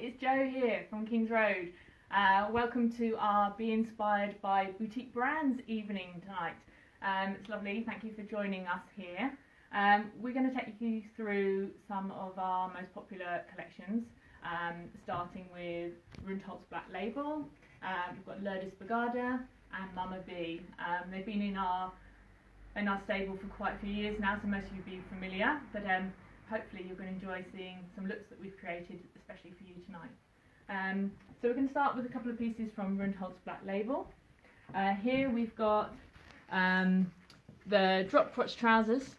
it's Jo here from Kings Road. Welcome to our Be Inspired by Boutique Brands evening tonight. It's lovely, thank you for joining us here. We're going to take you through some of our most popular collections, starting with Rundholz Black Label. We've got Lurdes Bergada and Mama. They've been in our stable for quite a few years now, so most of you will be familiar, but hopefully you're going to enjoy seeing some looks that we've created especially for you tonight. So we're going to start with a couple of pieces from Rundholz Black Label. Here we've got the drop crotch trousers,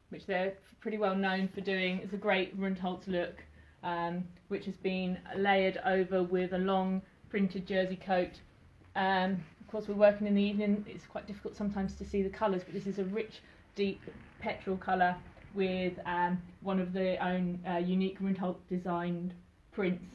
which they're pretty well known for doing. It's a great Rundholz look, which has been layered over with a long printed jersey coat. Of course, we're working in the evening, it's quite difficult sometimes to see the colours, but this is a rich, deep petrol colour with one of their own unique Rundholz designed prints.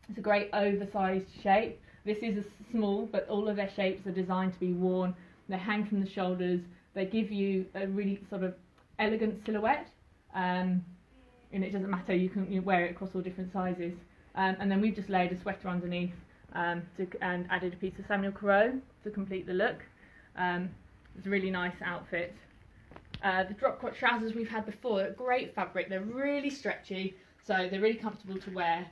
It's a great oversized shape. This is a small, but all of their shapes are designed to be worn. They hang from the shoulders. They give you a really sort of elegant silhouette, and it doesn't matter, you can wear it across all different sizes. And then we've just laid a sweater underneath and added a piece of Samuel Corot to complete the look. It's a really nice outfit. The drop crotch trousers we've had before are great fabric. They're really stretchy, so they're really comfortable to wear.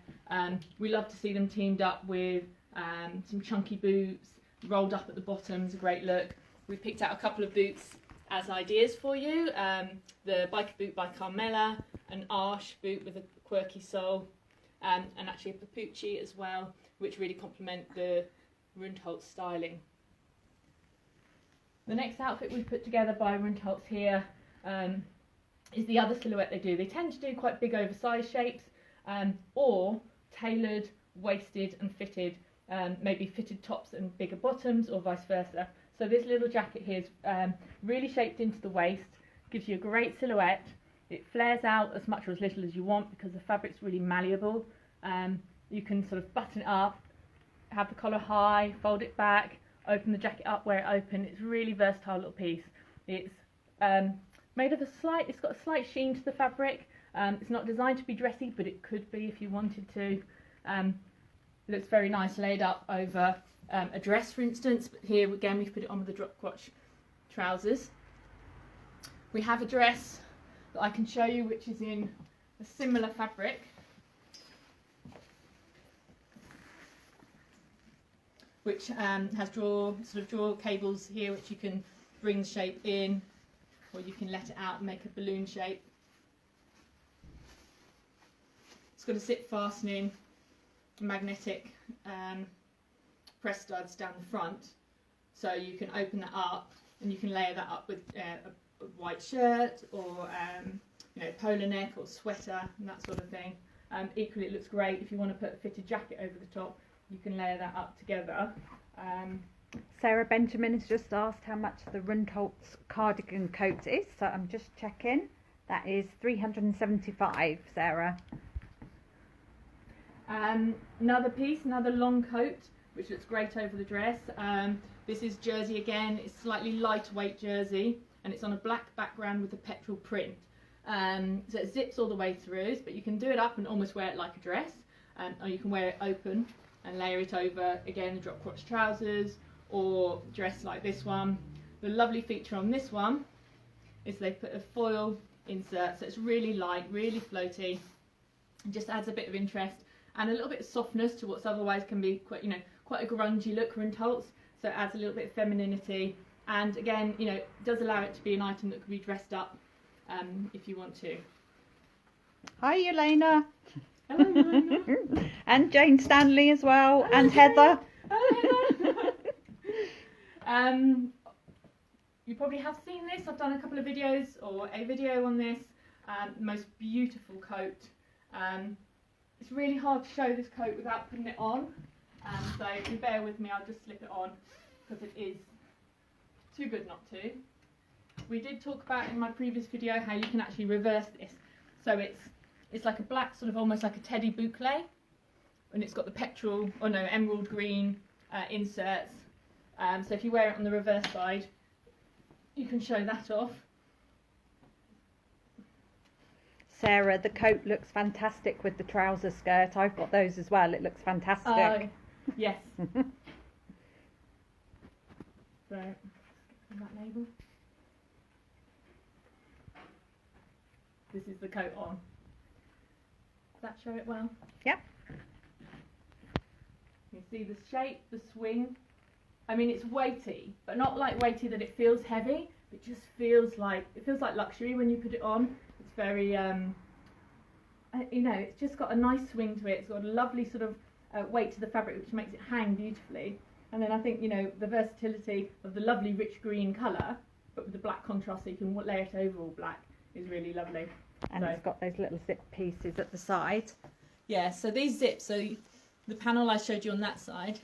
We love to see them teamed up with some chunky boots, rolled up at the bottom. It's a great look. We picked out a couple of boots as ideas for you. The biker boot by Carmela, an Arche boot with a quirky sole, and actually a Papucci as well, which really complement the Rundholz styling. The next outfit we've put together by Rundholz here is the other silhouette they do. They tend to do quite big oversized shapes, or tailored, waisted and fitted, maybe fitted tops and bigger bottoms, or vice versa. So this little jacket here is really shaped into the waist, gives you a great silhouette. It flares out as much or as little as you want because the fabric's really malleable. You can sort of button it up, have the collar high, fold it back, open the jacket up where it open. It's a really versatile little piece. It's made of it's got a slight sheen to the fabric. It's not designed to be dressy, but it could be if you wanted to. It looks very nice laid up over a dress, for instance, but here again we've put it on with the drop crotch trousers. We have a dress that I can show you which is in a similar fabric, which has drawer cables here which you can bring the shape in, or you can let it out and make a balloon shape. It's got a zip fastening, magnetic press studs down the front, so you can open that up and you can layer that up with a white shirt, or polo neck or sweater and that sort of thing. Equally, it looks great if you want to put a fitted jacket over the top. You can layer that up together. Sarah Benjamin has just asked how much the Rundholz cardigan coat is, so I'm just checking. That is £375, Sarah. Another piece, another long coat, which looks great over the dress. This is jersey again. It's slightly lightweight jersey, and it's on a black background with a petrol print. So it zips all the way through, but you can do it up and almost wear it like a dress, or you can wear it open and layer it over, again, the drop crotch trousers, or dress like this one. The lovely feature on this one is they put a foil insert, so it's really light, really floaty, and just adds a bit of interest and a little bit of softness to what's otherwise can be quite a grungy look, Rundholz. So it adds a little bit of femininity, and again, does allow it to be an item that could be dressed up if you want to. Hi, Elena. Hello, Elena. And Jane Stanley as well. Hello, and Jane. Heather. Hello, Heather. You probably have seen this. I've done a couple of videos, or a video on this. Most beautiful coat. It's really hard to show this coat without putting it on, so if you bear with me, I'll just slip it on because it is too good not to. We did talk about in my previous video how you can actually reverse this. So it's like a black, sort of almost like a teddy boucle, and it's got the emerald green inserts. So if you wear it on the reverse side, you can show that off. Sarah, the coat looks fantastic with the trouser skirt. I've got those as well. It looks fantastic. Yes. So, that label. This is the coat on. Does that show it well? Yep. You see the shape, the swing. I mean, it's weighty, but not like weighty that it feels heavy. It just feels like luxury when you put it on. It's very, you know, it's just got a nice swing to it. It's got a lovely sort of weight to the fabric, which makes it hang beautifully. And then I think, you know, the versatility of the lovely rich green colour, but with the black contrast, so you can layer it over all black, is really lovely. And So, it's got those little zip pieces at the side. yeah, so these zips, so the panel I showed you on that side,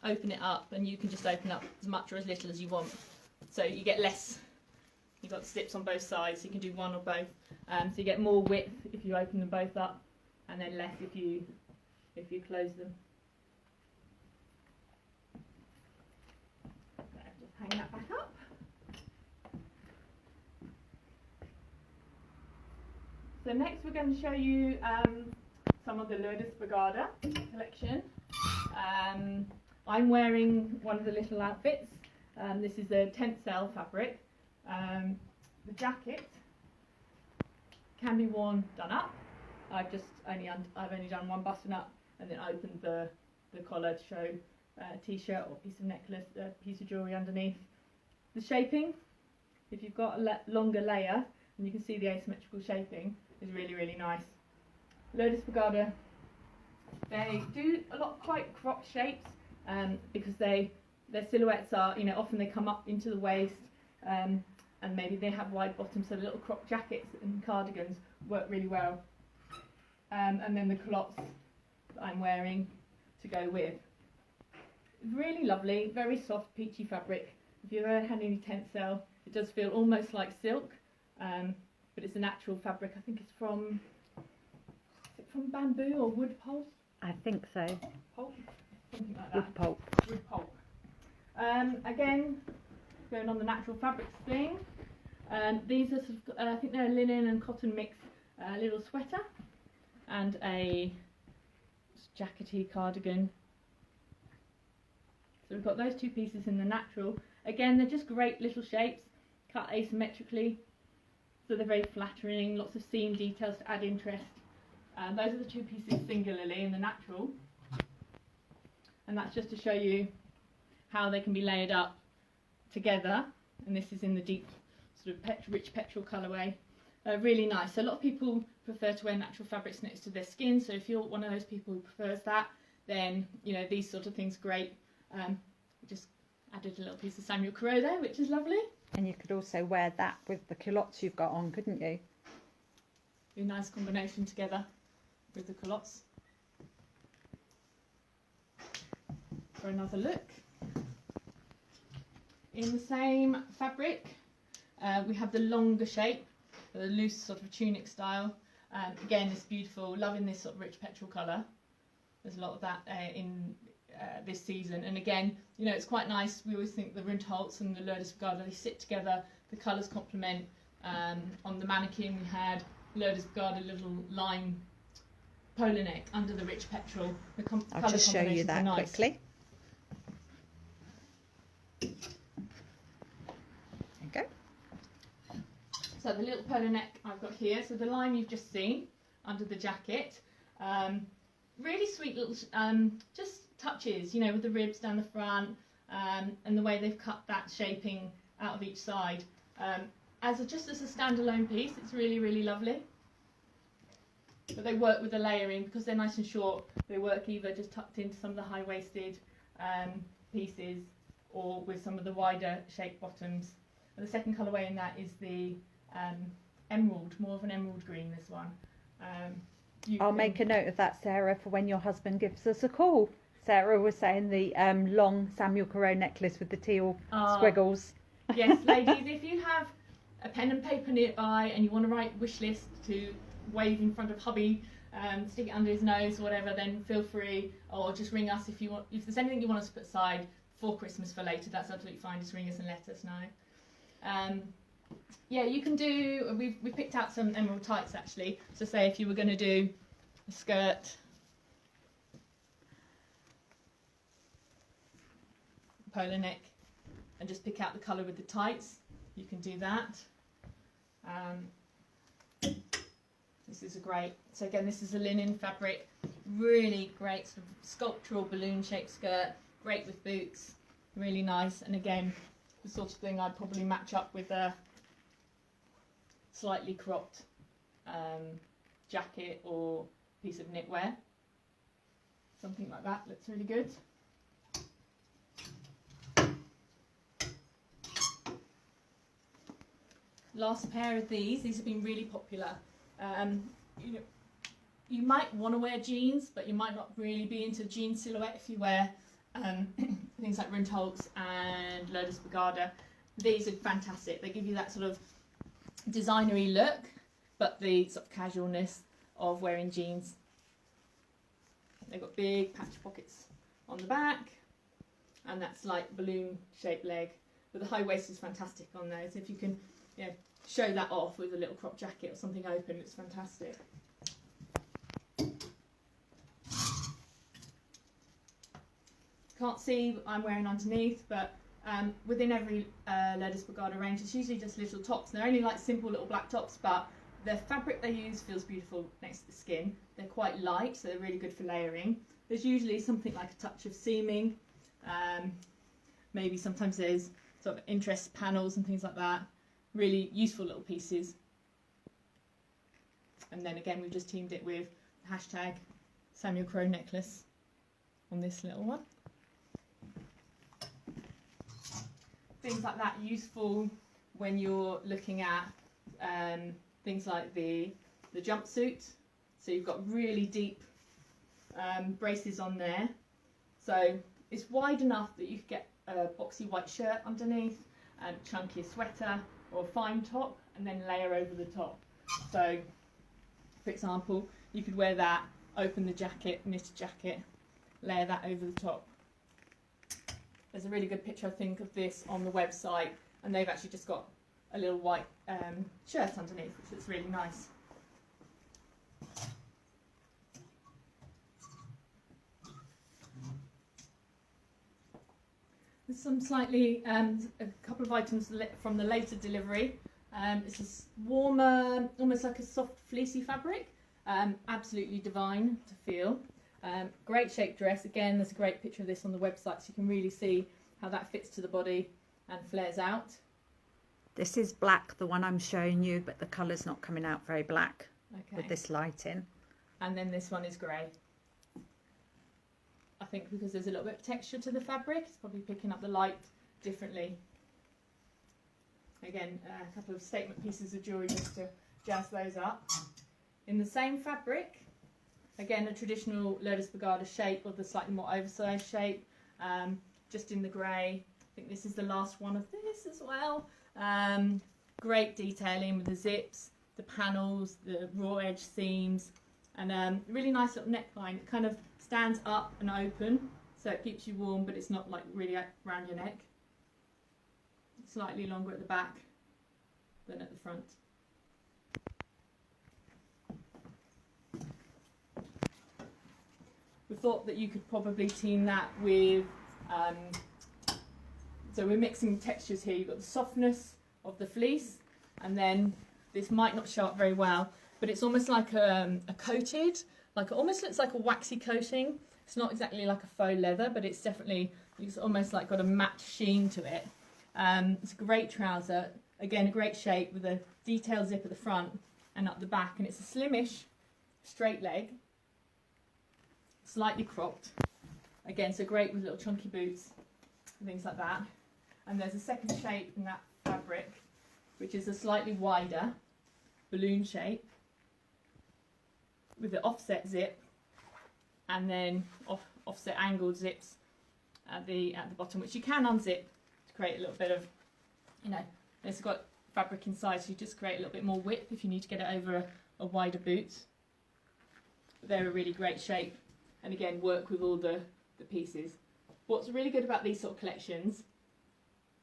open it up, and you can just open up as much or as little as you want. So you get less, you've got zips on both sides, so you can do one or both. So you get more width if you open them both up, and then less if you close them. So just hang that back up. So next we're going to show you some of the Lurdes Bergada collection. I'm wearing one of the little outfits. This is a tencel fabric. The jacket can be worn done up. I've only done one button up and then opened the collar to show a t-shirt or piece of necklace, a piece of jewellery underneath. The shaping, if you've got a longer layer, and you can see the asymmetrical shaping, is really, really nice. Lurdes Bergada, they do a lot of quite cropped shapes because their silhouettes are, you know, often they come up into the waist and maybe they have wide bottoms, so the little crop jackets and cardigans work really well. And then the culottes that I'm wearing to go with. Really lovely, very soft peachy fabric. If you've ever had any tencel, it does feel almost like silk, but it's a natural fabric. I think it's from, is it from bamboo or wood pulp? I think so. Pulp? Something like that. Wood pulp. Wood pulp. Again, going on the natural fabrics thing, these are sort of, I think they're a linen and cotton mix little sweater and a jackety cardigan. So we've got those two pieces in the natural. Again, they're just great little shapes, cut asymmetrically, so they're very flattering, lots of seam details to add interest. Those are the two pieces singularly in the natural, and that's just to show you how they can be layered up together. And this is in the deep sort of rich petrol colourway. Really nice. So a lot of people prefer to wear natural fabrics next to their skin, so if you're one of those people who prefers that, then you know these sort of things are great. Just added a little piece of Samuel Corot there, which is lovely. And you could also wear that with the culottes you've got on, couldn't you? Be a nice combination together with the culottes. For another look. In the same fabric, we have the longer shape, the loose sort of tunic style. Again, it's beautiful, loving this sort of rich petrol colour. There's a lot of that in this season, and again, you know, it's quite nice. We always think the Rundholz and the Lurdes Bergada, they sit together, the colours complement. On the mannequin we had Lurdes Bergada little lime polar neck under the rich petrol. I'll just show you that quickly. There you go. So the little polar neck I've got here, so the lime you've just seen under the jacket. Really sweet little just touches, you know, with the ribs down the front and the way they've cut that shaping out of each side. Just as a standalone piece, it's really, really lovely. But they work with the layering because they're nice and short. They work either just tucked into some of the high-waisted pieces or with some of the wider shaped bottoms. And the second colourway in that is the emerald, more of an emerald green, this one. I'll make a note of that, Sarah, for when your husband gives us a call. Sarah was saying the long Samuel Corot necklace with the teal squiggles. Yes, ladies, if you have a pen and paper nearby and you want to write wish list to wave in front of hubby, stick it under his nose or whatever, then feel free, or just ring us if you want. If there's anything you want us to put aside for Christmas for later, that's absolutely fine. Just ring us and let us know. Yeah, you can do, we picked out some emerald tights actually. So say if you were going to do a skirt, polo neck, and just pick out the colour with the tights, you can do that. This is a great, so again this is a linen fabric, really great sort of sculptural balloon shaped skirt, great with boots, really nice, and again the sort of thing I'd probably match up with a slightly cropped jacket or piece of knitwear. Something like that looks really good. Last pair of these have been really popular. You know, you might want to wear jeans, but you might not really be into jean silhouette if you wear things like Rundholz and Lurdes Bergada. These are fantastic. They give you that sort of designery look, but the sort of casualness of wearing jeans. They've got big patch pockets on the back, and that's like balloon shaped leg. But the high waist is fantastic on those. If you can, you know, show that off with a little crop jacket or something open, it's fantastic. Can't see what I'm wearing underneath, but within every Lurdes Bergada range, it's usually just little tops. They're only like simple little black tops, but the fabric they use feels beautiful next to the skin. They're quite light, so they're really good for layering. There's usually something like a touch of seaming. Maybe sometimes there's sort of interest panels and things like that. Really useful little pieces. And then again, we've just teamed it with hashtag Samuel Crowe necklace on this little one. Things like that useful when you're looking at things like the jumpsuit. So you've got really deep braces on there. So it's wide enough that you could get a boxy white shirt underneath, and chunkier sweater or a fine top, and then layer over the top. So, for example, you could wear that, open the jacket, knitted jacket, layer that over the top. There's a really good picture, I think, of this on the website, and they've actually just got a little white shirt underneath, which looks really nice. There's some slightly, a couple of items from the later delivery. It's a warmer, almost like a soft fleecy fabric. Absolutely divine to feel. Great shaped dress. Again, there's a great picture of this on the website, so you can really see how that fits to the body and flares out. This is black, the one I'm showing you, but the colour's not coming out very black with this lighting. And then this one is grey. I think because there's a little bit of texture to the fabric, it's probably picking up the light differently. Again, a couple of statement pieces of jewellery just to jazz those up. In the same fabric, again a traditional Lurdes Bergada shape, or the slightly more oversized shape, just in the grey. I think this is the last one of this as well. Great detailing with the zips, the panels, the raw edge seams, and really nice little neckline. It kind of stands up and open, so it keeps you warm, but it's not like really around your neck. Slightly longer at the back than at the front. We thought that you could probably team that with, so we're mixing textures here. You've got the softness of the fleece, and then this might not show up very well, but it's almost like a coated, like it almost looks like a waxy coating. It's not exactly like a faux leather, but it's definitely, it's almost like got a matte sheen to it. It's a great trouser, again a great shape with a detailed zip at the front and up the back, and it's a slimish straight leg, slightly cropped, again so great with little chunky boots and things like that. And there's a second shape in that fabric, which is a slightly wider balloon shape with the offset zip, and then offset angled zips at the bottom, which you can unzip to create a little bit of, you know, it's got fabric inside, so you just create a little bit more width if you need to get it over a wider boot. But they're a really great shape, and again work with all the pieces. What's really good about these sort of collections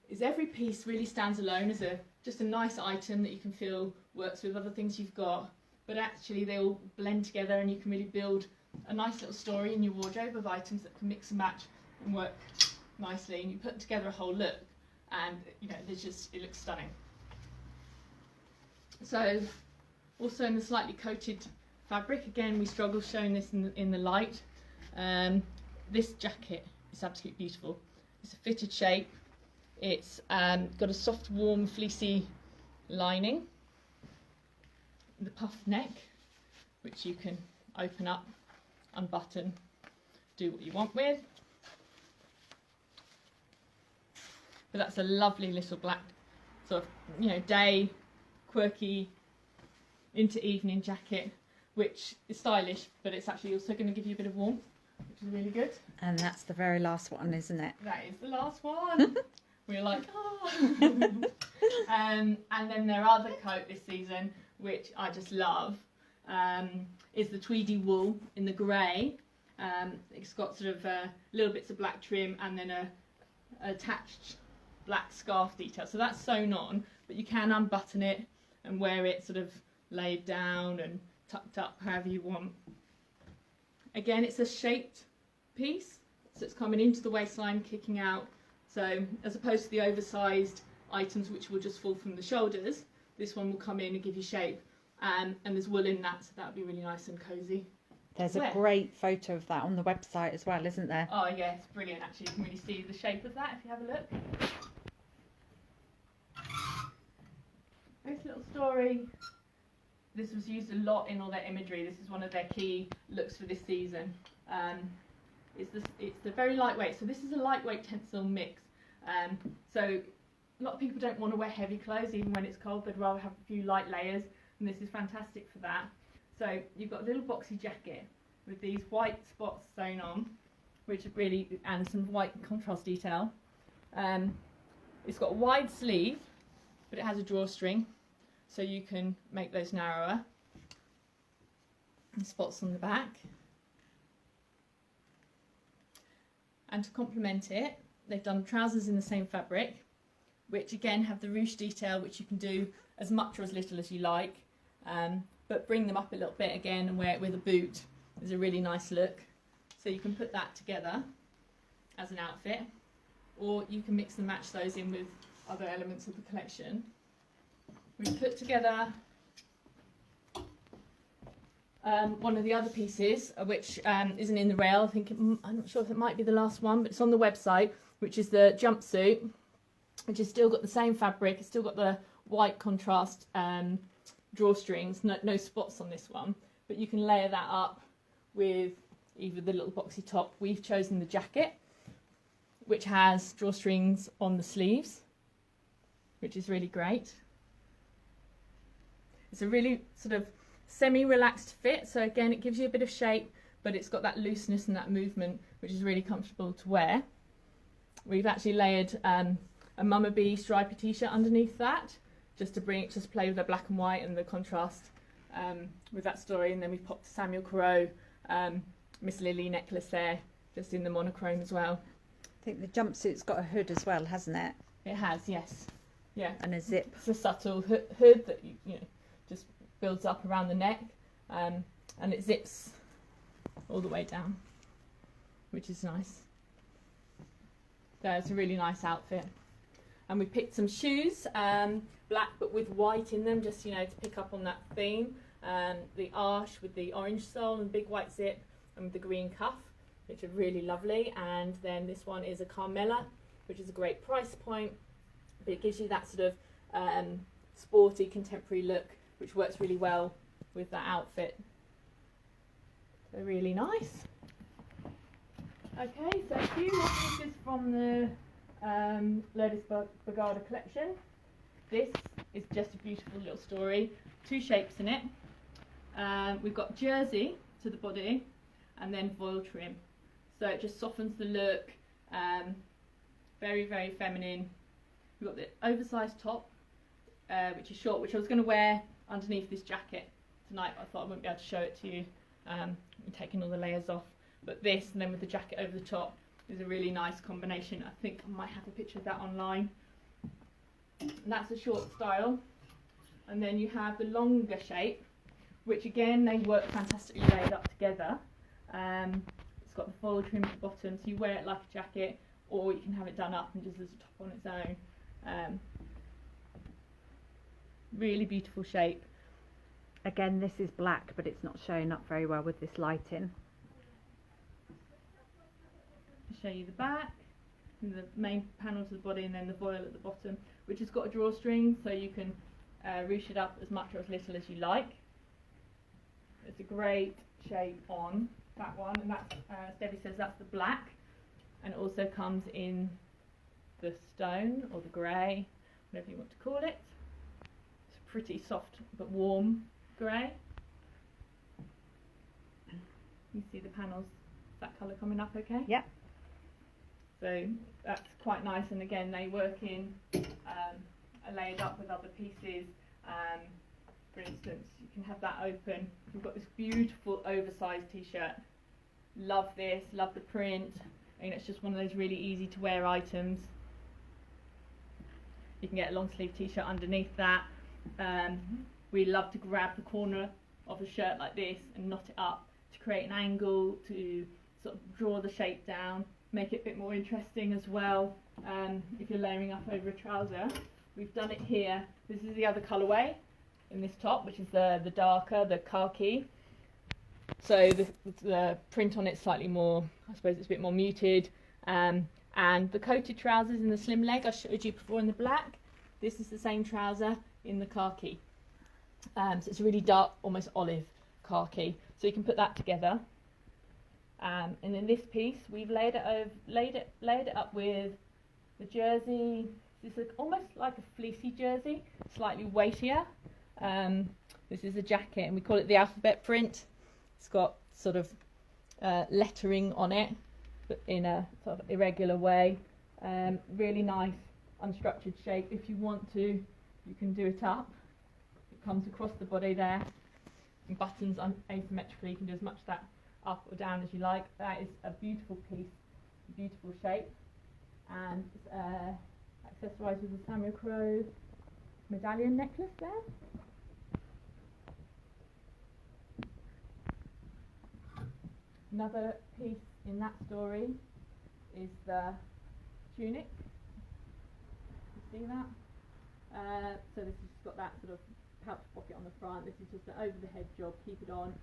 is every piece really stands alone as a just a nice item that you can feel works with other things you've got, but actually they all blend together and you can really build a nice little story in your wardrobe of items that can mix and match and work nicely, and you put together a whole look, and it looks stunning. So also in the slightly coated fabric, again we struggle showing this in the light. This jacket is absolutely beautiful. It's a fitted shape. It's got a soft, warm, fleecy lining. The puffed neck, which you can open up, unbutton, do what you want with. But that's a lovely little black sort of, day, quirky, into evening jacket, which is stylish, but it's actually also going to give you a bit of warmth, which is really good. And that's the very last one, isn't it? That is the last one. We're like, and then their other coat this season, which I just love, is the tweedy wool in the grey. It's got sort of little bits of black trim and then a attached black scarf detail. So that's sewn on, but you can unbutton it and wear it sort of laid down and tucked up however you want. Again, it's a shaped piece, so it's coming into the waistline, kicking out. So as opposed to the oversized items which will just fall from the shoulders, this one will come in and give you shape. And there's wool in that, so that would be really nice and cosy. There's a great photo of that on the website as well, isn't there? Oh yeah, it's brilliant actually. You can really see the shape of that if you have a look. This little story, this was used a lot in all their imagery. This is one of their key looks for this season. It's the very lightweight. So this is a lightweight tencel mix. So a lot of people don't want to wear heavy clothes even when it's cold. They'd rather have a few light layers, and this is fantastic for that. So you've got a little boxy jacket with these white spots sewn on, which really, and some white contrast detail. It's got a wide sleeve, but it has a drawstring, so you can make those narrower. And spots on the back. And to complement it, they've done trousers in the same fabric, which again have the ruche detail, which you can do as much or as little as you like, but bring them up a little bit again and wear it with a boot is a really nice look. So you can put that together as an outfit, or you can mix and match those in with other elements of the collection. We've put together one of the other pieces, which isn't in the rail. I'm not sure if it might be the last one, but it's on the website, which is the jumpsuit, which has still got the same fabric. It's still got the white contrast drawstrings, no spots on this one, but you can layer that up with either the little boxy top. We've chosen the jacket, which has drawstrings on the sleeves, which is really great. It's a really sort of semi-relaxed fit, so again it gives you a bit of shape, but it's got that looseness and that movement, which is really comfortable to wear. We've actually layered a Mama Bee stripy t-shirt underneath that, just to play with the black and white and the contrast with that story. And then we popped the Samuel Corot Miss Lily necklace there, just in the monochrome as well. I think the jumpsuit's got a hood as well, hasn't it? It has, yes. Yeah. And a zip. It's a subtle hood that you know just builds up around the neck, and it zips all the way down, which is nice. So it's a really nice outfit. And we picked some shoes, black but with white in them, just to pick up on that theme. The arch with the orange sole and big white zip, and with the green cuff, which are really lovely. And then this one is a Carmella, which is a great price point, but it gives you that sort of sporty contemporary look, which works really well with that outfit. So really nice. Okay, so a few more pieces from the Lurdes Bergada collection. This is just a beautiful little story, 2 shapes in it. We've got jersey to the body and then voile trim, so it just softens the look, very, very feminine. We've got the oversized top, which is short, which I was going to wear underneath this jacket tonight, but I thought I wouldn't be able to show it to you. I'm taking all the layers off, but this and then with the jacket over the top is a really nice combination. I think I might have a picture of that online. and that's a short style. And then you have the longer shape, which again they work fantastically laid up together. It's got the foil trim at the bottom, so you wear it like a jacket, or you can have it done up and just as a top on its own. Really beautiful shape. Again, this is black, but it's not showing up very well with this lighting. I'll show you the back, and the main panels of the body, and then the voile at the bottom, which has got a drawstring, so you can ruche it up as much or as little as you like. It's a great shape on that one, and that's, Debbie says that's the black, and it also comes in the stone or the grey, whatever you want to call it. It's a pretty soft but warm grey. You see the panels, that colour coming up okay? Yep. So that's quite nice, and again they work in are layered up with other pieces. For instance, you can have that open. We've got this beautiful oversized t-shirt. Love this, love the print. I mean, it's just one of those really easy to wear items. You can get a long sleeve t-shirt underneath that. We love to grab the corner of a shirt like this and knot it up to create an angle, to sort of draw the shape down, make it a bit more interesting as well. If you're layering up over a trouser, we've done it here. This is the other colourway in this top, which is the darker, the khaki. So the print on it's slightly more, I suppose it's a bit more muted. And the coated trousers in the slim leg I showed you before in the black, this is the same trouser in the khaki. So it's a really dark, almost olive khaki. So you can put that together. And in this piece, we've laid it up with the jersey. This is almost like a fleecy jersey, slightly weightier. This is a jacket, and we call it the alphabet print. It's got sort of lettering on it, but in a sort of irregular way. Really nice, unstructured shape. If you want to, you can do it up. It comes across the body there, and buttons asymmetrically. You can do as much of that up or down as you like. That is a beautiful piece, beautiful shape, and accessorised with a Samuel Crowe medallion necklace there. Another piece in that story is the tunic. You see that? So this has got that sort of pouch pocket on the front. This is just an over the head job. Keep it on.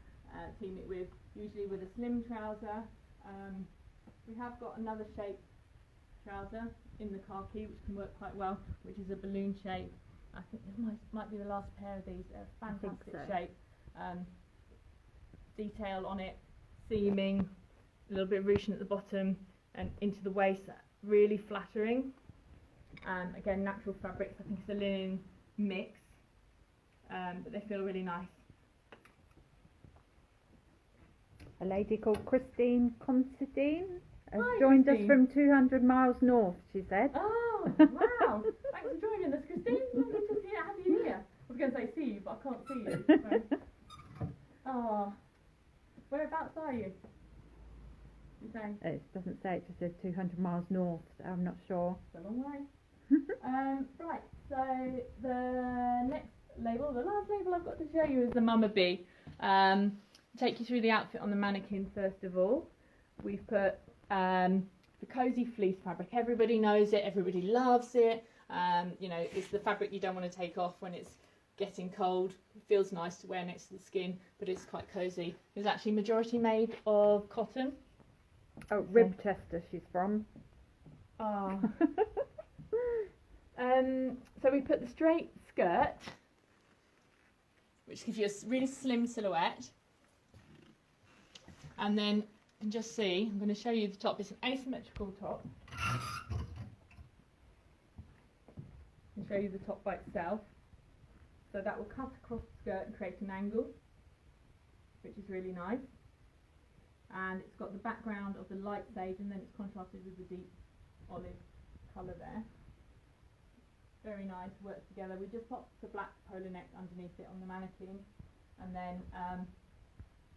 Team it with, usually with a slim trouser. We have got another shape trouser in the khaki, which can work quite well, which is a balloon shape. I think this might be the last pair of these. Fantastic shape. Detail on it, seaming, a little bit of ruching at the bottom and into the waist, really flattering. Again, natural fabrics. I think it's a linen mix, but they feel really nice. A lady called Christine Considine has Hi, joined Christine. us from 200 miles north, she said. Oh, wow. Thanks for joining us, Christine. Lovely to see you. Have you here. I was going to say see you, but I can't see you. So. Oh. Whereabouts are you? You say? It doesn't say, it just says 200 miles north, so I'm not sure. It's a long way. Right, so the next label, the last label I've got to show you is the Mama Bee. Take you through the outfit on the mannequin first of all. We've put the cosy fleece fabric. Everybody knows it, everybody loves it. You know, it's the fabric you don't want to take off when it's getting cold. It feels nice to wear next to the skin, but it's quite cosy. It's actually majority made of cotton. Oh, Ribchester she's from. Oh. So we put the straight skirt, which gives you a really slim silhouette. And then you can just see, I'm going to show you the top. It's an asymmetrical top. I'll show you the top by itself. So that will cut across the skirt and create an angle, which is really nice. And it's got the background of the light sage, and then it's contrasted with the deep olive colour there. Very nice, works together. We just popped the black polo neck underneath it on the mannequin, and then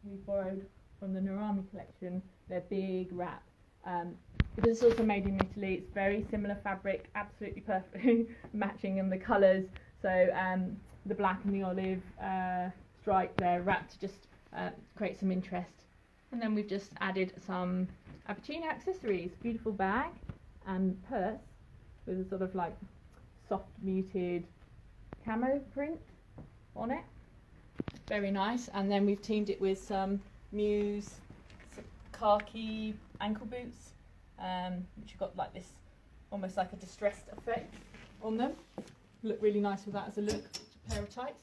we borrowed from the Narami collection their big wrap, But it's also made in Italy. It's very similar fabric, absolutely perfect matching, and the colours. So the black and the olive stripe there wrapped to just create some interest. And then we've just added some Appuccino accessories, beautiful bag and purse with a sort of like soft muted camo print on it. Very nice. And then we've teamed it with some Muse khaki ankle boots, which have got like this almost like a distressed effect on them. Look really nice with that as a look, a pair of tights.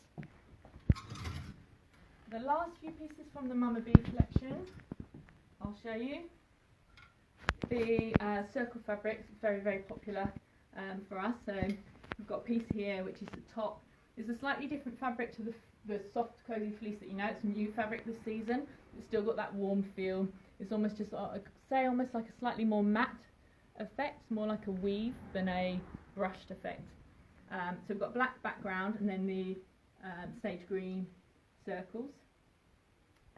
The last few pieces from the Mama B collection, I'll show you. The circle fabric is very, very popular for us. So we've got a piece here which is the top. It's a slightly different fabric to the soft cozy fleece that you know. It's a new fabric this season. It's still got that warm feel. It's almost just, I'd say, almost like a slightly more matte effect, more like a weave than a brushed effect. So we've got black background and then the sage green circles.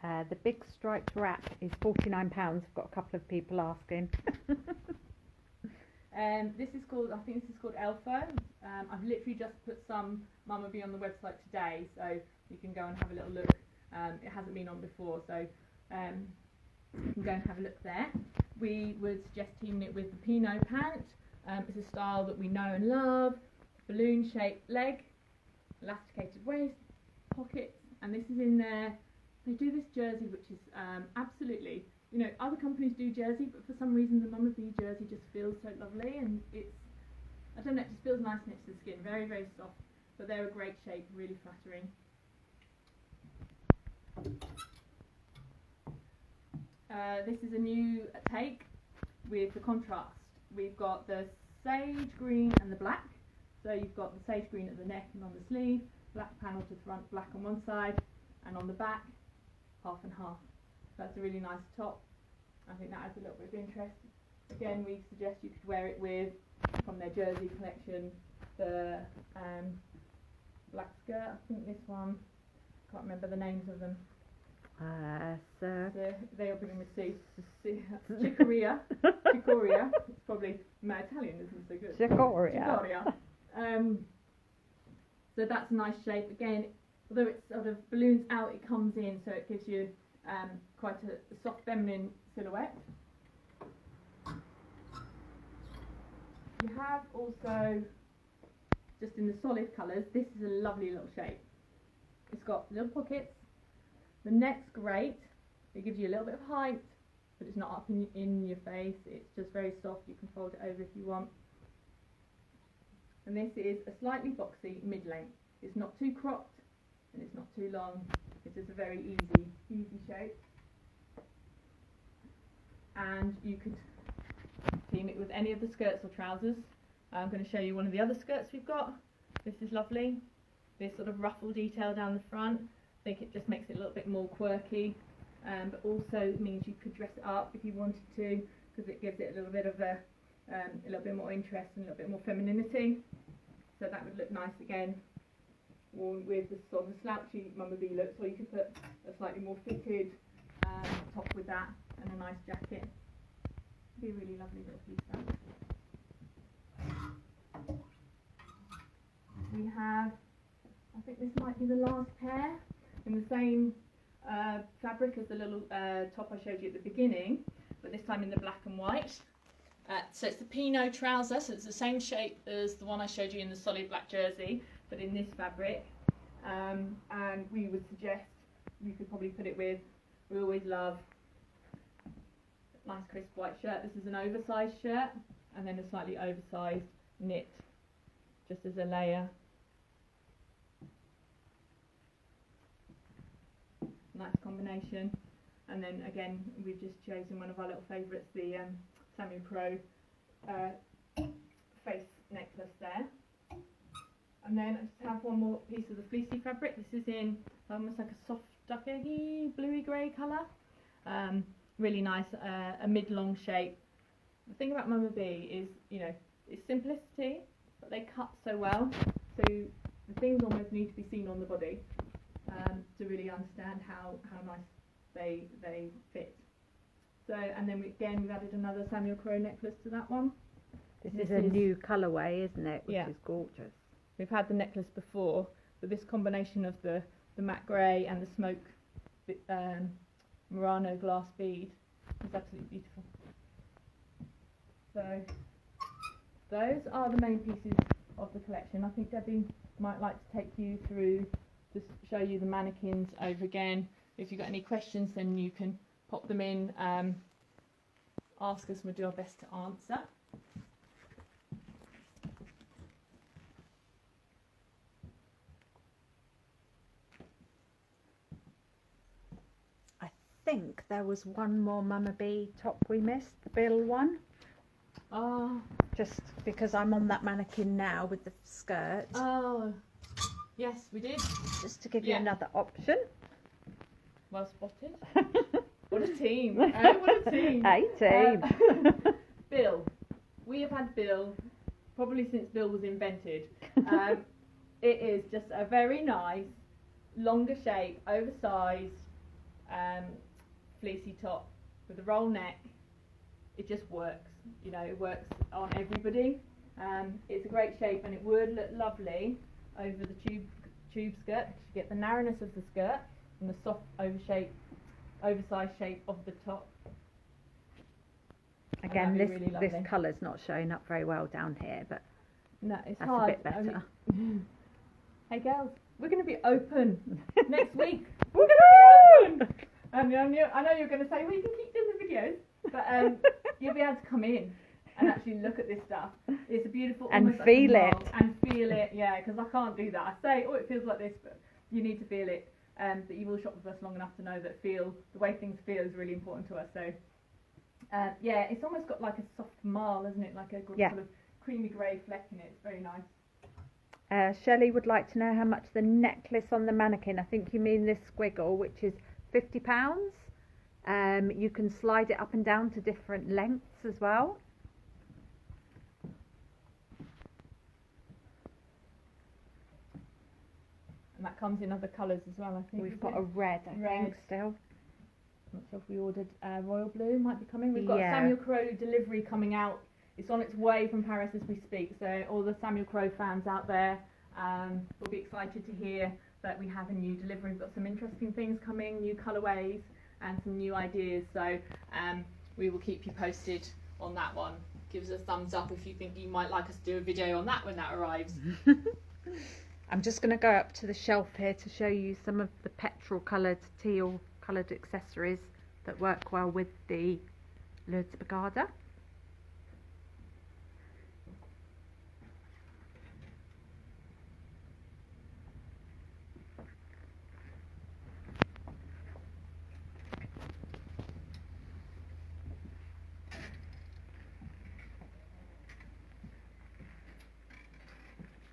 The big striped wrap is £49. I've got a couple of people asking. This is called, I think this is called Elfo. I've literally just put some Mama B on the website today, so you can go and have a little look. It hasn't been on before, so you can go and have a look there. We would suggest teaming it with the Pinot pant. It's a style that we know and love. Balloon shaped leg, elasticated waist, pockets, and this is in there. They do this jersey which is absolutely, you know, other companies do jersey, but for some reason the Mama B jersey just feels so lovely, and it's, I don't know, it just feels nice next to the skin, very, very soft, but they're a great shape, really flattering. This is a new take with the contrast. We've got the sage green and the black. So you've got the sage green at the neck and on the sleeve, black panel to front, black on one side, and on the back, half and half. So that's a really nice top. I think that adds a little bit of interest. Again, we suggest you could wear it with, from their jersey collection, the black skirt. I think this one, can't remember the names of them. They'll begin with C. Chicoria. Chicoria. It's probably, my Italian isn't so good. Chicoria. So that's a nice shape. Again, although it sort of balloons out, it comes in, so it gives you quite a soft feminine silhouette. You have also, just in the solid colours, this is a lovely little shape. It's got little pockets. The neck's great. It gives you a little bit of height, but it's not up in your face. It's just very soft. You can fold it over if you want. And this is a slightly boxy mid-length. It's not too cropped and it's not too long. It's just a very easy shape. And you could team it with any of the skirts or trousers. I'm going to show you one of the other skirts we've got. This is lovely. This sort of ruffle detail down the front. I think it just makes it a little bit more quirky, but also means you could dress it up if you wanted to, because it gives it a little bit of a little bit more interest and a little bit more femininity. So that would look nice again, worn with the sort of slouchy Mama B looks, or you could put a slightly more fitted top with that and a nice jacket. It'd be a really lovely little piece. That. We have, I think this might be the last pair, in the same fabric as the little top I showed you at the beginning, but this time in the black and white. So it's the Pinot trouser, so it's the same shape as the one I showed you in the solid black jersey, but in this fabric. And we would suggest you could probably put it with, we always love a nice crisp white shirt. This is an oversized shirt, and then a slightly oversized knit, just as a layer. Nice combination. And then again, we've just chosen one of our little favourites, the Samu Pro face necklace there. And then I just have one more piece of the fleecy fabric. This is in almost like a soft ducky bluey grey colour. Really nice, a mid-long shape. The thing about Mama B is, you know, it's simplicity, but they cut so well. So the things almost need to be seen on the body to really understand how nice they fit. So, and then we've added another Samuel Crowe necklace to that one. This is a new colourway, isn't it? Which is gorgeous. We've had the necklace before, but this combination of the matte grey and the smoke Murano glass bead is absolutely beautiful. So those are the main pieces of the collection. I think Debbie might like to take you through to show you the mannequins over again. If you've got any questions, then you can pop them in, ask us, and we'll do our best to answer. I think there was one more Mama B top we missed, the Bill one. Oh. Just because I'm on that mannequin now with the skirt. Oh. Yes, we did. Just to give you another option. Well spotted. What a team. What a team. Hey, team. Bill. We have had Bill probably since Bill was invented. It is just a very nice, longer shape, oversized, fleecy top with a roll neck. It just works. You know, it works on everybody. It's a great shape, and it would look lovely over the tube skirt. You get the narrowness of the skirt and the soft oversized shape of the top. Again, this colour's not showing up very well down here, but no, it's that's hard. a bit better. Hey girls, we're going to be open next week. We're going to be open. And I know you're going to say, well, you can keep doing the videos, but you'll be able to come in and actually look at this stuff. It's a beautiful, and almost feel like a it. And feel it, yeah, because I can't do that. I say, oh, it feels like this, but you need to feel it. But you will shop with us long enough to know that the way things feel is really important to us. So, yeah, it's almost got like a soft marl, isn't it? Like a sort of creamy grey fleck in it. It's very nice. Shelley would like to know how much the necklace on the mannequin. I think you mean this squiggle, which is £50. You can slide it up and down to different lengths as well. And that comes in other colours as well, I think. We've got a red, I think, still. Not sure if we ordered royal blue, might be coming. We've got a Samuel Crowe delivery coming out. It's on its way from Paris as we speak. So all the Samuel Crowe fans out there will be excited to hear that we have a new delivery. We've got some interesting things coming, new colourways and some new ideas. So we will keep you posted on that one. Give us a thumbs up if you think you might like us to do a video on that when that arrives. I'm just going to go up to the shelf here to show you some of the petrol coloured, teal coloured accessories that work well with the Lurdes Bergada.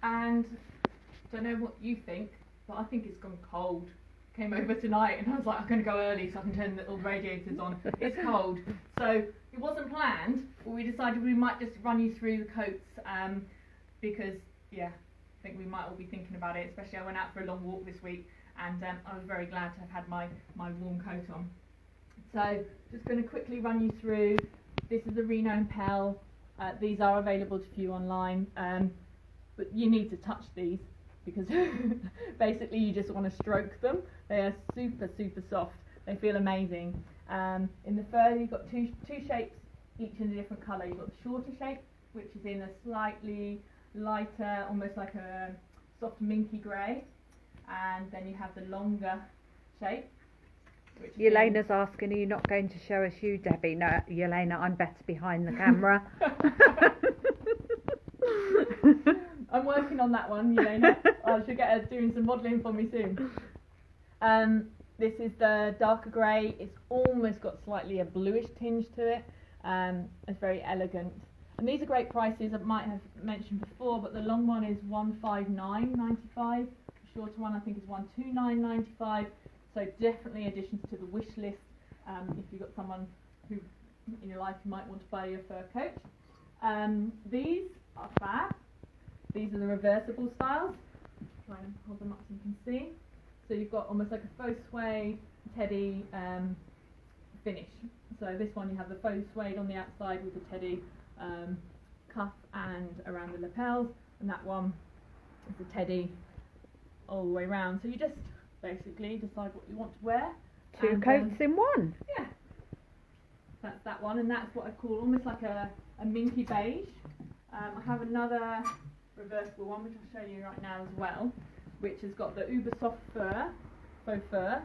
And I don't know what you think, but I think it's gone cold. Came over tonight and I was like, I'm going to go early so I can turn all the radiators on. It's cold. So it wasn't planned, but we decided we might just run you through the coats because, yeah, I think we might all be thinking about it, especially I went out for a long walk this week and I was very glad to have had my warm coat on. So just going to quickly run you through. This is the Reno and Pell. These are available to view online, but you need to touch these because basically you just want to stroke them. They are super, super soft. They feel amazing. In the fur, you've got two shapes, each in a different colour. You've got the shorter shape, which is in a slightly lighter, almost like a soft minky grey, and then you have the longer shape. Yelena's asking, are you not going to show us you, Debbie? No, Yelena, I'm better behind the camera. I'm working on that one, Yelena. I should get her doing some modelling for me soon. This is the darker grey. It's almost got slightly a bluish tinge to it. It's very elegant. And these are great prices. I might have mentioned before, but the long one is $159.95. The shorter one I think is $129.95. So definitely additions to the wish list if you've got someone who in your life who might want to buy you a fur coat. These are fab. These are the reversible styles. Try and hold them up so you can see. So you've got almost like a faux suede teddy finish. So this one you have the faux suede on the outside with the teddy cuff and around the lapels, and that one is the teddy all the way around. So you just basically decide what you want to wear. Two coats in one. Yeah, that's that one, and that's what I call almost like a minky beige. I have another reversible one which I'll show you right now as well, which has got the uber soft fur, faux fur,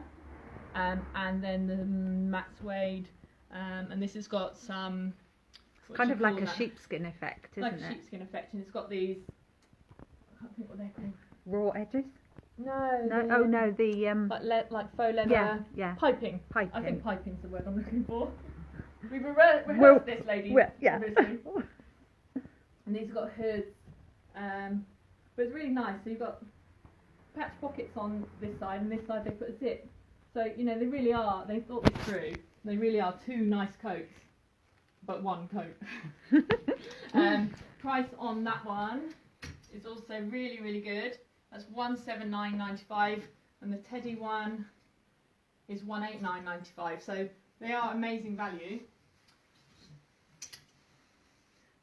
and then the matte suede, and this has got some Kind of like a sheepskin effect, isn't like it? a sheepskin effect, and it's got these, I can't think what they're called. Raw edges? No. No, no, the like faux leather. Yeah. Piping. Piping. I think piping's the word I'm looking for. We've rehearsed this, ladies. Yeah. Obviously. And these have got hoods, but it's really nice. So you've got patch pockets on this side, and this side they put a zip. So you know they thought this through. They really are two nice coats, but one coat. Price on that one is also really, really good. That's $179.95, and the teddy one is $189.95. So they are amazing value.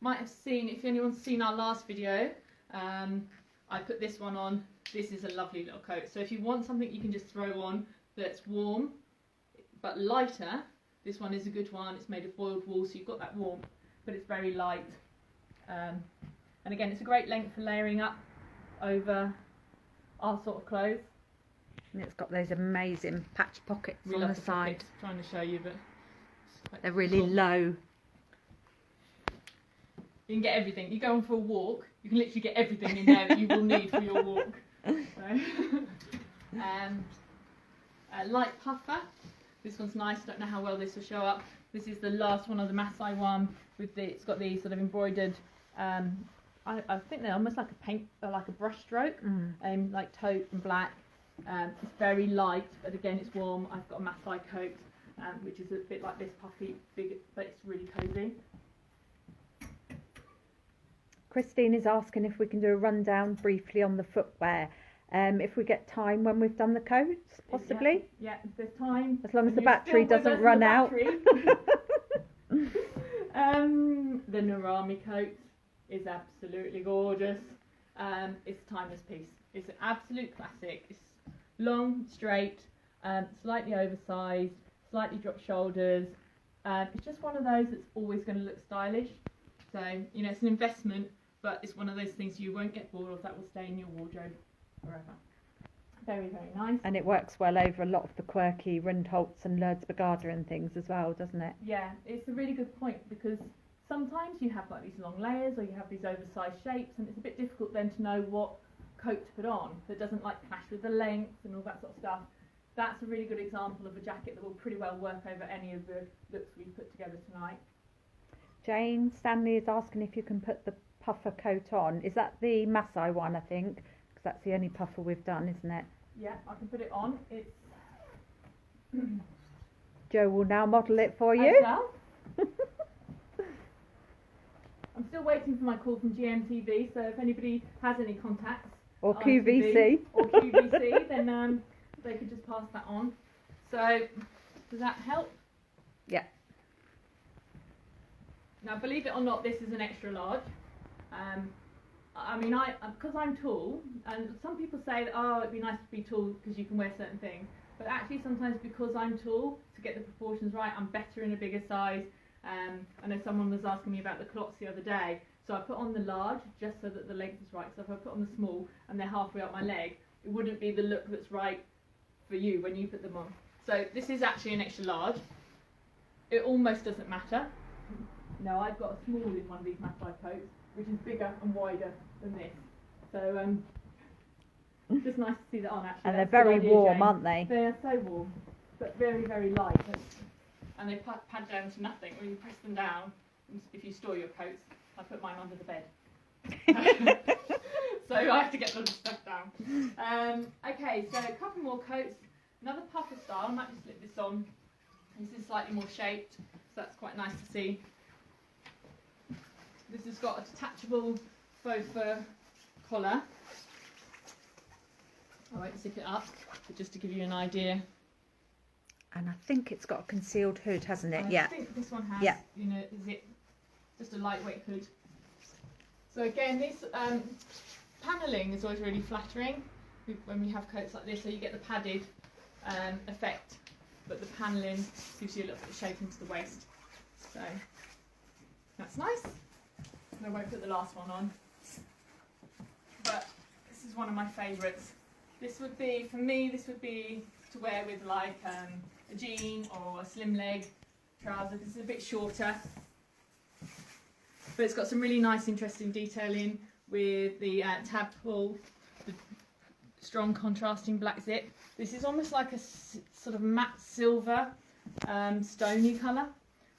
Might have seen, if anyone's seen our last video, I put this one on. This is a lovely little coat. So if you want something you can just throw on that's warm but lighter, this one is a good one. It's made of boiled wool, so you've got that warmth, but it's very light. And again, it's a great length for layering up over our sort of clothes. And it's got those amazing patch pockets on the side. Pockets. Trying to show you, but they're really low. You can get everything. You go on for a walk, you can literally get everything in there that you will need for your walk. So, light puffer. This one's nice. Don't know how well this will show up. This is the last one of the Masai one. It's got these sort of embroidered. I think they're almost like a paint, like a brush stroke, like taupe and black. It's very light, but again it's warm. I've got a Masai coat, which is a bit like this, puffy, big, but it's really cosy. Christine is asking if we can do a rundown briefly on the footwear. If we get time when we've done the coats, possibly. Yeah, if there's time. As long as the battery doesn't run out. The Narami coat is absolutely gorgeous. It's a timeless piece. It's an absolute classic. It's long, straight, slightly oversized, slightly dropped shoulders. It's just one of those that's always going to look stylish. So, you know, it's an investment, but it's one of those things you won't get bored of. That will stay in your wardrobe forever. Very, very nice. And it works well over a lot of the quirky Rundholz and Lurdes Bergada and things as well, doesn't it? Yeah, it's a really good point, because sometimes you have like these long layers or you have these oversized shapes, and it's a bit difficult then to know what coat to put on that doesn't like clash with the length and all that sort of stuff. That's a really good example of a jacket that will pretty well work over any of the looks we've put together tonight. Jane Stanley is asking if you can put the puffer coat on. Is that the Masai one, I think? Because that's the only puffer we've done, isn't it? Yeah, I can put it on. It's Jo will now model it for you. I'm still waiting for my call from GMTV, so if anybody has any contacts or QVC, then they could just pass that on. So does that help? Yeah. Now, believe it or not, this is an extra large. I mean, because I'm tall, and some people say that, oh, it'd be nice to be tall because you can wear certain things. But actually, sometimes because I'm tall, to get the proportions right, I'm better in a bigger size. I know someone was asking me about the clots the other day, so I put on the large just so that the length is right. So if I put on the small and they're halfway up my leg, it wouldn't be the look that's right for you when you put them on. So this is actually an extra large. It almost doesn't matter. No, I've got a small in one of these Masai coats, which is bigger and wider than this. So it's just nice to see that on, actually. And they're very warm, Jane. aren't they? They are so warm, but very, very light. And they pad down to nothing when you press them down. If you store your coats, I put mine under the bed. So I have to get them stuck down. Okay, so a couple more coats. Another puffer style. I might just slip this on. This is slightly more shaped, so that's quite nice to see. This has got a detachable faux fur collar. I won't zip it up, but just to give you an idea And I think it's got a concealed hood, hasn't it? I think this one has, you know, just a lightweight hood. So again, this panelling is always really flattering when we have coats like this, so you get the padded effect, but the panelling gives you a little bit of shape into the waist. So that's nice. And I won't put the last one on, but this is one of my favourites. This would be, for me, this would be to wear with like a jean or a slim leg trouser. This is a bit shorter, but it's got some really nice interesting detailing with the tab pull, the strong contrasting black zip. This is almost like a sort of matte silver stony colour.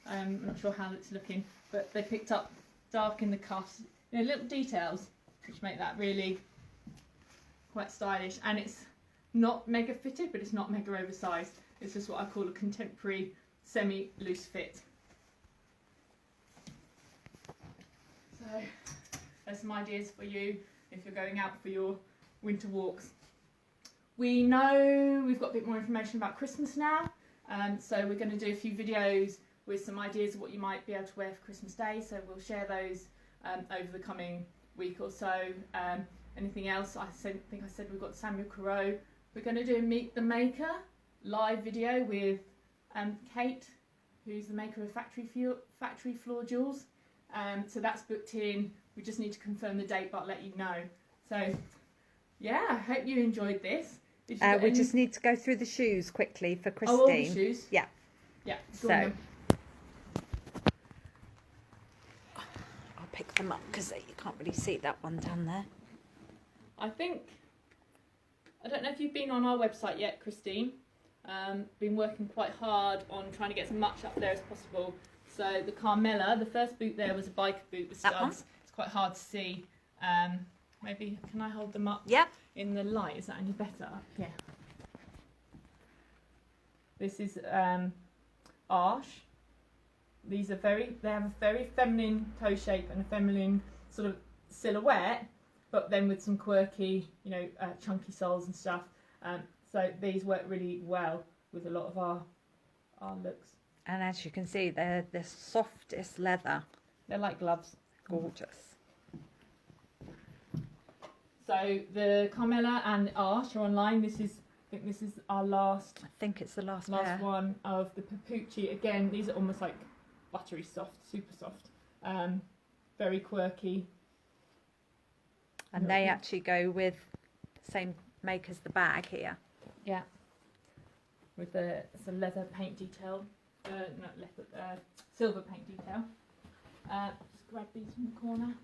I'm not sure how it's looking, but they picked up dark in the cuffs, you know, little details which make that really quite stylish. And it's not mega fitted, but it's not mega oversized. It's just what I call a contemporary semi-loose fit. So there's some ideas for you if you're going out for your winter walks. We know we've got a bit more information about Christmas now, so we're going to do a few videos with some ideas of what you might be able to wear for Christmas Day, so we'll share those over the coming week or so. Anything else? I think I said we've got Samuel Corot. We're going to do a Meet the Maker live video with Kate, who's the maker of Factory Floor Jewels. So that's booked in. We just need to confirm the date, but I'll let you know. So yeah, I hope you enjoyed this. We just need to go through the shoes quickly for Christine. Oh, all the shoes? Yeah. Yeah. So I'll pick them up because you can't really see that one down there. I don't know if you've been on our website yet, Christine. Been working quite hard on trying to get as much up there as possible. So the Carmella, the first boot there was a biker boot with studs. It's quite hard to see. Maybe, can I hold them up in the light? Is that any better? Yeah. This is Arche. These are they have a very feminine toe shape and a feminine sort of silhouette, but then with some quirky, you know, chunky soles and stuff. So these work really well with a lot of our looks. And as you can see, they're the softest leather. They're like gloves. Gorgeous. So the Carmella and Arche are online. I think this is our last. I think it's the last pair. One of the Papucci. Again, these are almost like buttery soft, super soft. Very quirky. And they actually go with the same make as the bag here. Yeah. With it's a leather paint detail. Not leather, silver paint detail. Just grab these from the corner.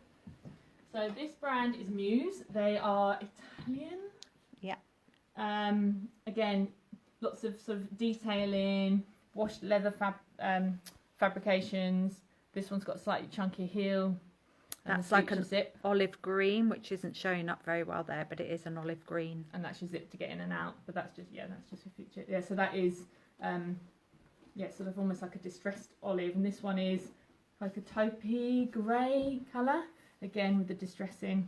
So this brand is Muse. They are Italian. Yeah. Again, lots of sort of detailing, washed leather fabrications. This one's got a slightly chunkier heel. That's like a zip. Olive green, which isn't showing up very well there, but it is an olive green. And that's your zip to get in and out. But that's just a feature. Yeah, so that is sort of almost like a distressed olive. And this one is like a taupey grey colour. Again with the distressing,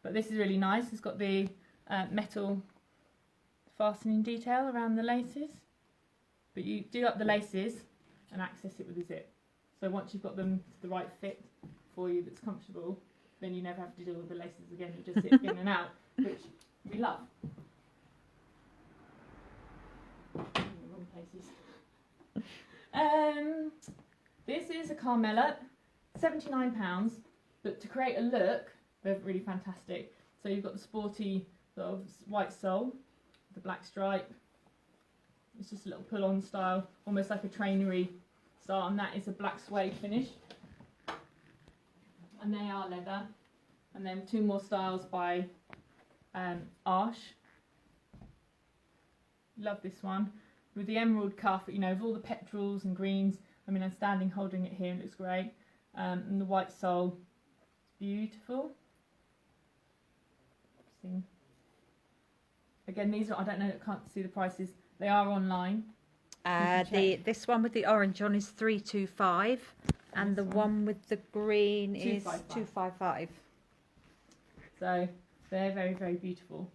but this is really nice. It's got the metal fastening detail around the laces, but you do up the laces and access it with a zip. So once you've got them to the right fit for you that's comfortable, then you never have to deal with the laces again. You just zip in and out, which we love. In the wrong places. This is a Carmella, £79. But to create a look, they're really fantastic. So you've got the sporty sort of white sole, the black stripe. It's just a little pull-on style, almost like a trainery style, and that is a black suede finish. And they are leather. And then two more styles by Arche. Love this one. With the emerald cuff, you know, with all the petrels and greens. I mean, I'm standing holding it here, it looks great. And the white sole. Beautiful. See. Again, these are, I don't know, I can't see the prices. They are online. This one with the orange on is 325, and the one with the green is 255. So they're very, very beautiful.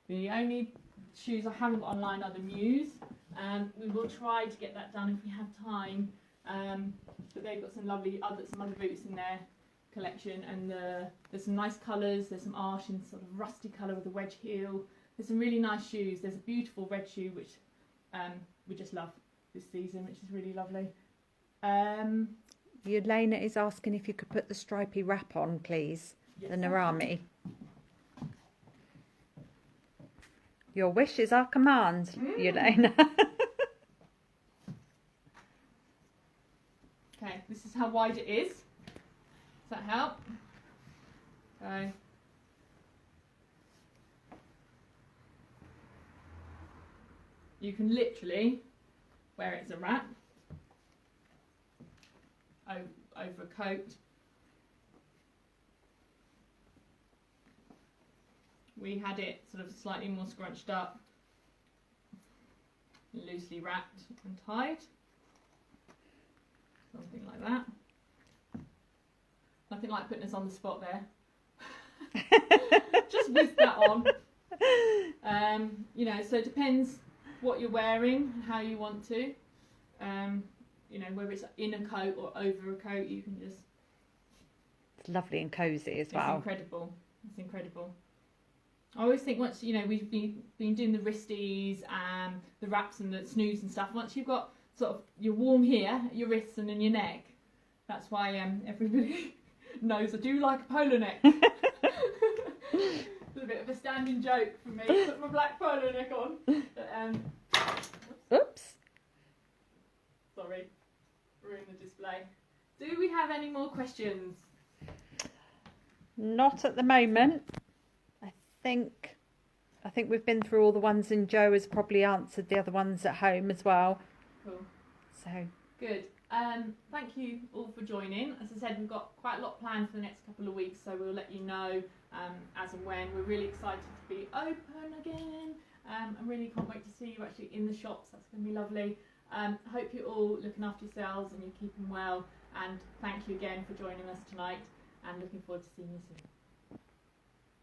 The only shoes I haven't got online are the Muse. We will try to get that done if we have time. But they've got some other boots in their collection, and there's some nice colours. There's some arch in sort of rusty colour with a wedge heel. There's some really nice shoes. There's a beautiful red shoe which we just love this season, which is really lovely. Elena is asking if you could put the stripy wrap on, please. Yes, the Narami. Your wish is our command, Elena. Okay, this is how wide it is. Does that help? Okay. You can literally wear it as a wrap over a coat. We had it sort of slightly more scrunched up, loosely wrapped and tied. Something like that. Nothing like putting us on the spot there. Just whiz that on. You know, so it depends what you're wearing, how you want to. You know, whether it's in a coat or over a coat, you can just... It's lovely and cosy as well. It's incredible. It's incredible. I always think once, you know, we've been doing the wristies and the wraps and the snoods and stuff, once you've got sort of, you're warm here, your wrists and in your neck, that's why everybody knows I do like a polo neck. It's a bit of a standing joke for me, put my black polo neck on. But, oops. Sorry, ruined the display. Do we have any more questions? Not at the moment. I think we've been through all the ones, and Joe has probably answered the other ones at home as well. Cool. So good. Thank you all for joining. As I said, we've got quite a lot planned for the next couple of weeks, so we'll let you know as and when. We're really excited to be open again. I really can't wait to see you actually in the shops. That's going to be lovely. I hope you're all looking after yourselves and you're keeping well. And thank you again for joining us tonight, and looking forward to seeing you soon.